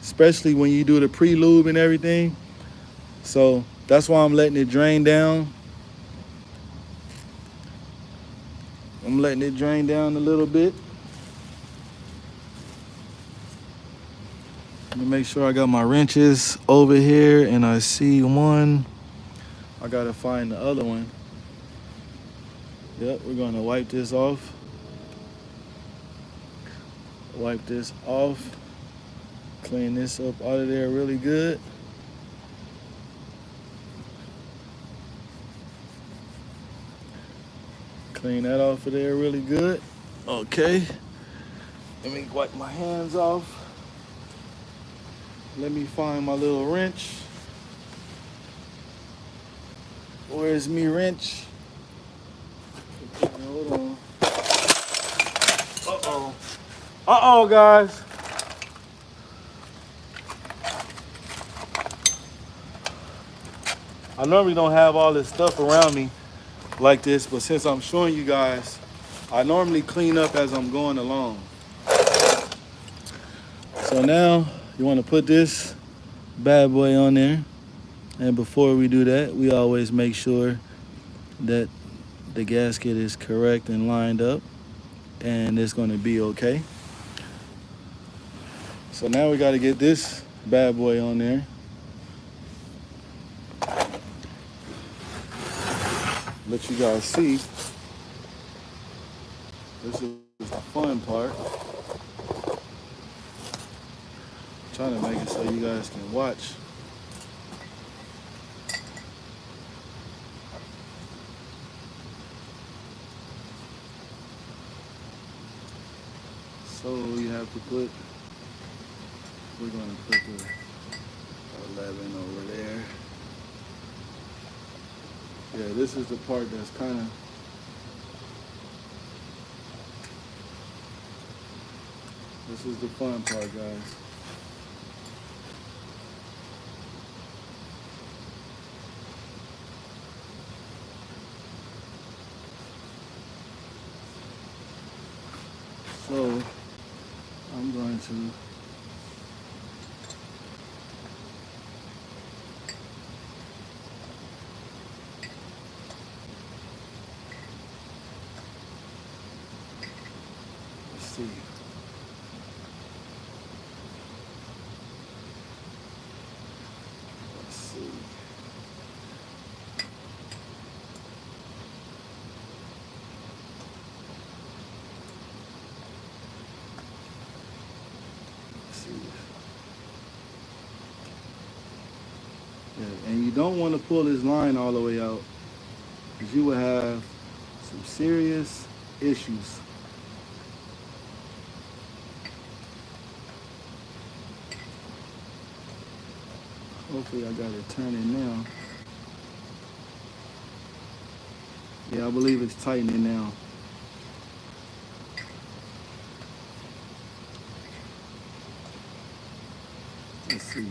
especially when you do the pre-lube and everything. So that's why I'm letting it drain down. I'm letting it drain down a little bit. Let me make sure I got my wrenches over here and I see one. I gotta find the other one. Yep, we're gonna wipe this off. Wipe this off. Clean this up out of there really good. Clean that off of there really good. Okay. Let me wipe my hands off. Let me find my little wrench. Where's me wrench? Hold on. Uh-oh. Uh-oh, guys. I normally don't have all this stuff around me like this, but since I'm showing you guys, I normally clean up as I'm going along. So now you want to put this bad boy on there. And before we do that, we always make sure that the gasket is correct and lined up, and it's going to be okay. So now we got to get this bad boy on there. Let you guys see. This is the fun part. I'm trying to make it so you guys can watch. So you have to put, we're going to put the 11 over there. Yeah, this is the part that's kind of, this is the fun part, guys. So I'm going to see. Let's see. Let's see. Yeah, and you don't want to pull this line all the way out because you will have some serious issues. Hopefully I got it turning now. Yeah, I believe it's tightening now. Let's see.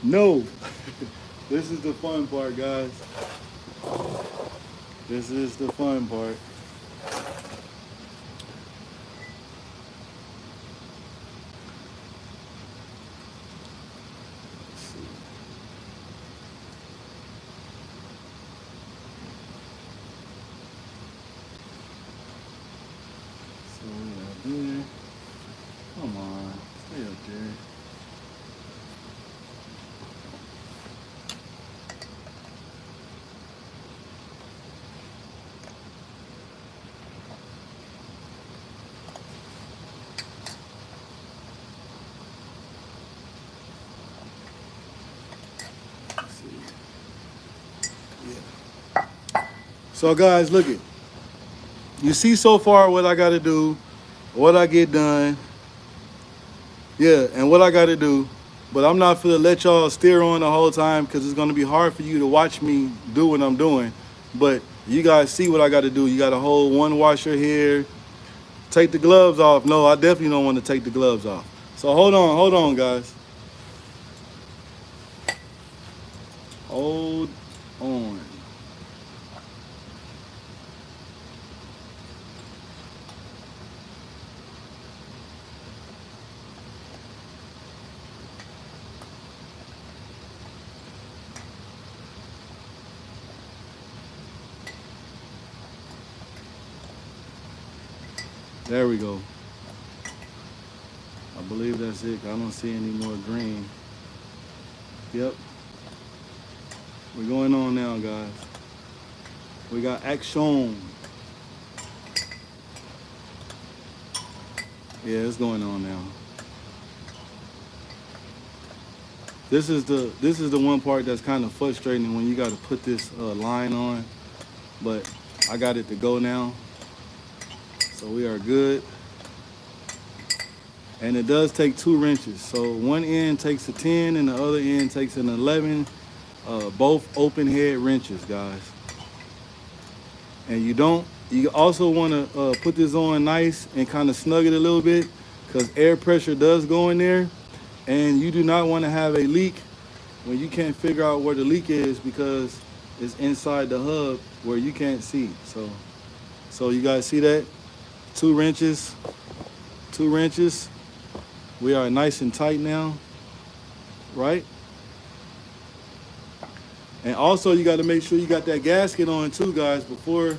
No! This is the fun part, guys. This is the fun part. So we have here. Come on, stay up there. So guys, look it. You see so far what I gotta do, what I get done. Yeah, and what I gotta do. But I'm not gonna let y'all steer on the whole time because it's gonna be hard for you to watch me do what I'm doing. But you guys see what I gotta do. You gotta hold one washer here. Take the gloves off. No, I definitely don't want to take the gloves off. So hold on, guys. Hold on. There we go. I believe that's it. I don't see any more green. Yep. We're going on now, guys. We got action. Yeah, it's going on now. This is the one part that's kind of frustrating when you got to put this line on, but I got it to go now, so we are good. And it does take 2 wrenches. So one end takes a 10 and the other end takes an 11. Both open head wrenches, guys. And you also want to put this on nice and kind of snug it a little bit because air pressure does go in there. And you do not want to have a leak when you can't figure out where the leak is because it's inside the hub where you can't see. So you guys see that? 2 wrenches, 2 wrenches. We are nice and tight now, right? And also you got to make sure you got that gasket on too, guys, before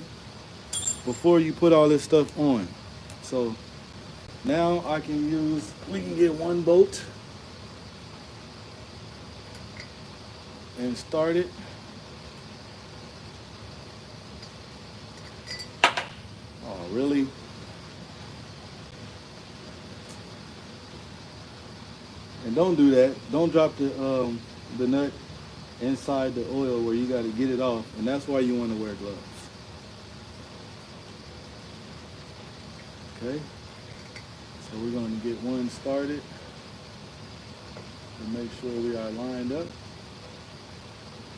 you put all this stuff on. So now we can get one bolt and start it. Oh, really? And don't do that. Don't drop the nut inside the oil where you got to get it off, and that's why you want to wear gloves. Okay. So we're going to get one started and make sure we are lined up,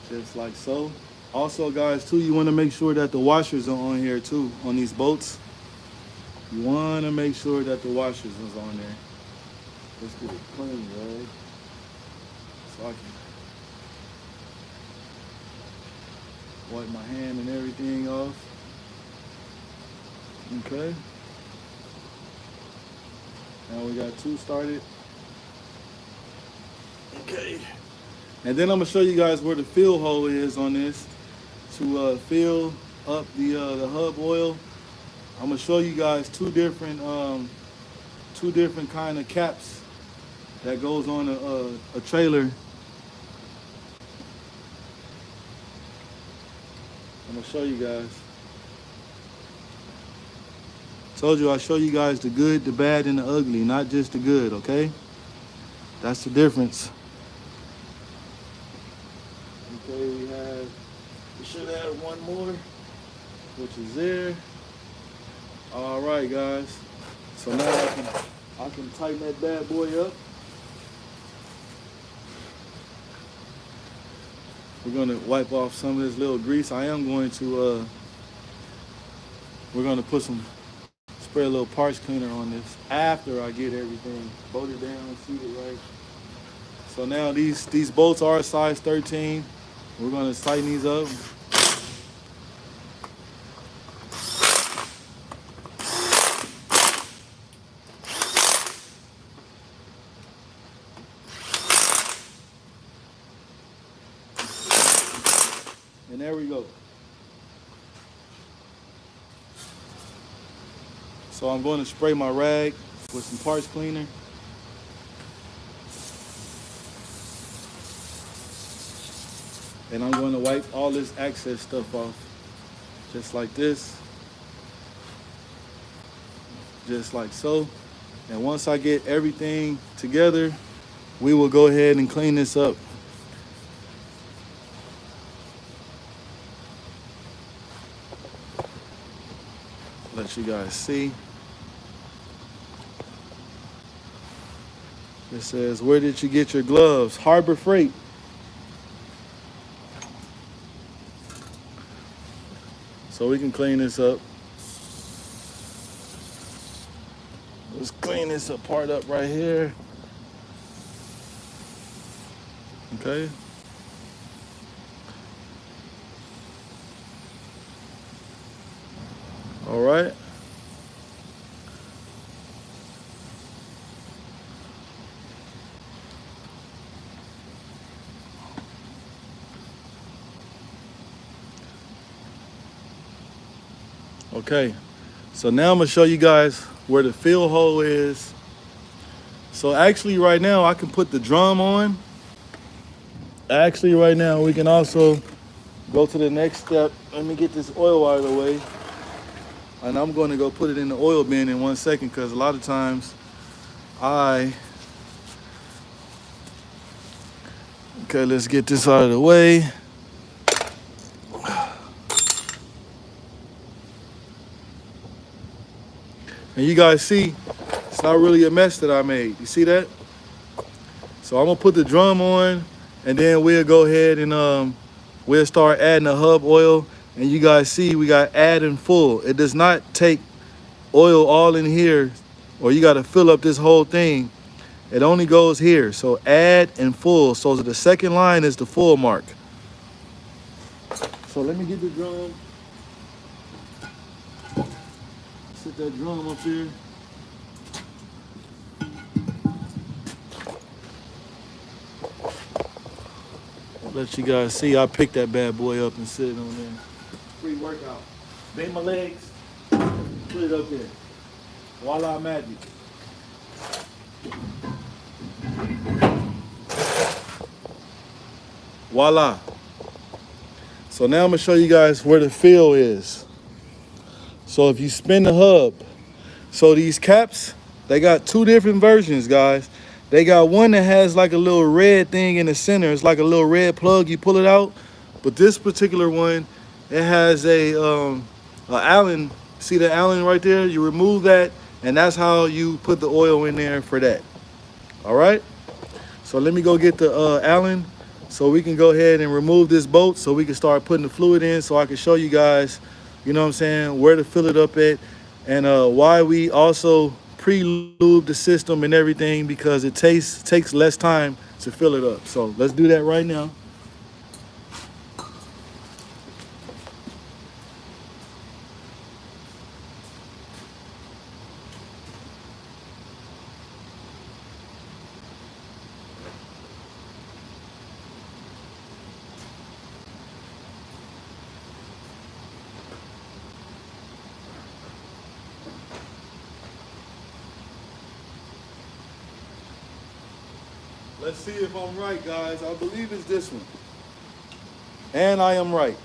just like so. Also, guys, too, you want to make sure that the washers are on here too, on these bolts. You want to make sure that the washers is on there. Let's get it clean, right? So I can wipe my hand and everything off. Okay. Now we got 2 started. Okay. And then I'm gonna show you guys where the fill hole is on this to fill up the hub oil. I'm gonna show you guys two different kind of caps that goes on a trailer. I'm gonna show you guys. Told you I'll show you guys the good, the bad, and the ugly, not just the good, okay? That's the difference. Okay, we should have one more, which is there. All right, guys. So now I can tighten that bad boy up. We're gonna wipe off some of this little grease. I am going to, we're gonna spray a little parts cleaner on this after I get everything bolted down, seated right. So now these bolts are size 13. We're gonna tighten these up. And there we go. So I'm going to spray my rag with some parts cleaner. And I'm going to wipe all this excess stuff off, just like this, just like so. And once I get everything together, we will go ahead and clean this up. Let you guys see. It says, where did you get your gloves? Harbor Freight. So we can clean this up. Let's clean this part up right here. Okay. All right. Okay. So now I'm gonna show you guys where the fill hole is. So actually right now I can put the drum on. Actually right now we can also go to the next step. Let me get this oil out of the way. And I'm going to go put it in the oil bin in 1 second because a lot of times okay, let's get this out of the way. And you guys see, it's not really a mess that I made. You see that? So I'm gonna put the drum on and then we'll go ahead and we'll start adding the hub oil. And you guys see we got add and full. It does not take oil all in here or you gotta fill up this whole thing. It only goes here. So add and full. So the second line is the full mark. So let me get the drum. Sit that drum up here. Let you guys see, I picked that bad boy up and sit it on there. Free workout. Bend my legs, put it up there. Voila magic. Voila. So now I'm gonna show you guys where the fill is. So if you spin the hub, so these caps, they got two different versions, guys. They got one that has like a little red thing in the center. It's like a little red plug, you pull it out. But this particular one, it has a Allen. See the Allen right there? You remove that, and that's how you put the oil in there for that. All right? So let me go get the Allen so we can go ahead and remove this bolt so we can start putting the fluid in so I can show you guys, you know what I'm saying, where to fill it up at and why we also pre-lube the system and everything because it takes less time to fill it up. So let's do that right now. Let's see if I'm right, guys. I believe it's this one. And I am right.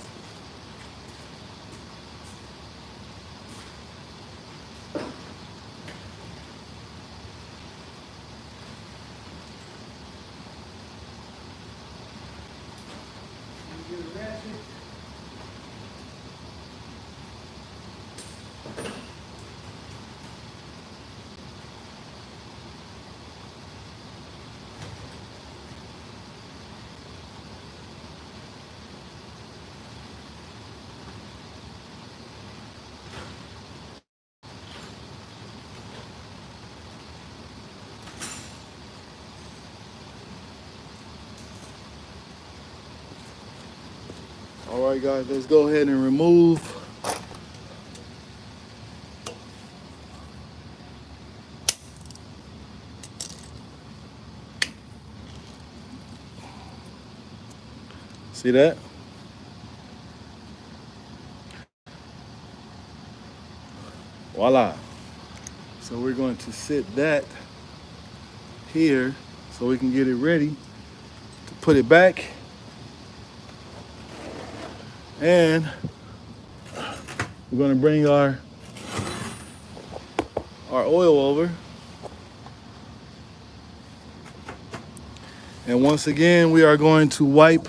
All right, guys, let's go ahead and remove. See that? Voila. So we're going to sit that here so we can get it ready to put it back. And we're going to bring our oil over. And once again, we are going to wipe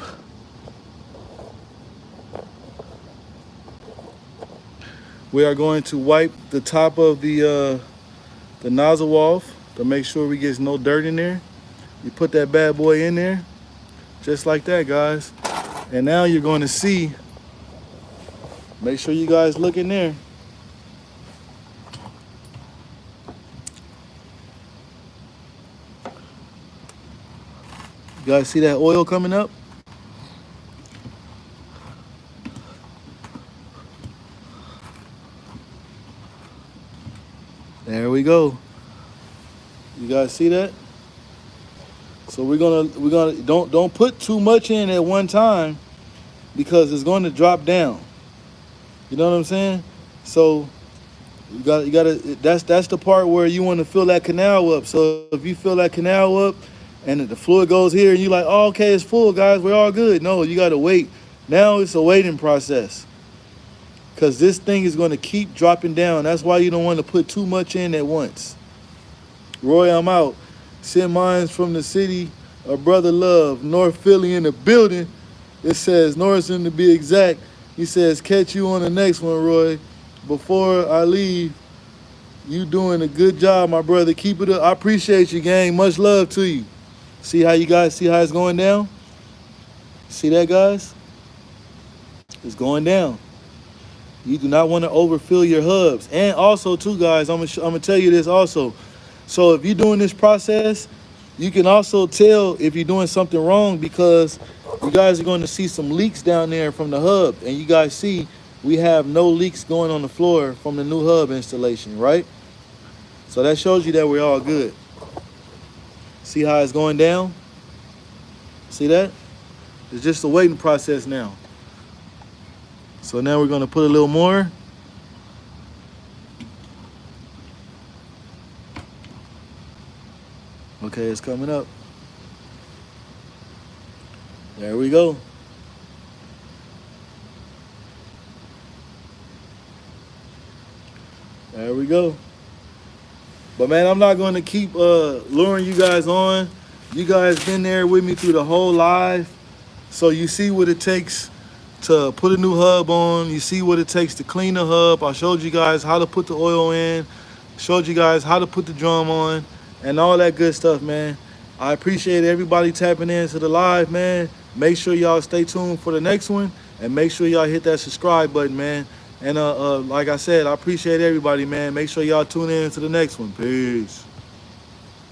We are going to wipe the top of the nozzle off to make sure we get no dirt in there. You put that bad boy in there, just like that, guys. And now you're going to see, make sure you guys look in there. You guys see that oil coming up? There we go. You guys see that? So we're gonna don't put too much in at one time because it's going to drop down. You know what I'm saying? So you gotta that's the part where you want to fill that canal up. So if you fill that canal up and the fluid goes here and you like, oh, okay, it's full, guys, we're all good. No, you gotta wait. Now it's a waiting process. Because this thing is going to keep dropping down. That's why you don't want to put too much in at once. Roy, I'm out. Send mines from the city of Brother Love. North Philly in the building. It says, Norrison to be exact. He says, catch you on the next one, Roy. Before I leave, you doing a good job, my brother. Keep it up. I appreciate you, gang. Much love to you. See how you guys see how it's going down? See that, guys? It's going down. You do not want to overfill your hubs. And also, too, guys, I'm gonna tell you this also. So if you're doing this process, you can also tell if you're doing something wrong because you guys are going to see some leaks down there from the hub. And you guys see we have no leaks going on the floor from the new hub installation, right? So that shows you that we're all good. See how it's going down? See that? It's just a waiting process now. So now we're going to put a little more. Okay, it's coming up. There we go. There we go. But man, I'm not going to keep luring you guys on. You guys been there with me through the whole live. So you see what it takes to put a new hub on. You see what it takes to clean the hub. I showed you guys how to put the oil in, showed you guys how to put the drum on, and all that good stuff, man. I appreciate everybody tapping into the live, man. Make sure y'all stay tuned for the next one, and make sure y'all hit that subscribe button, man. And like I said, I appreciate everybody, man. Make sure y'all tune in to the next one. Peace.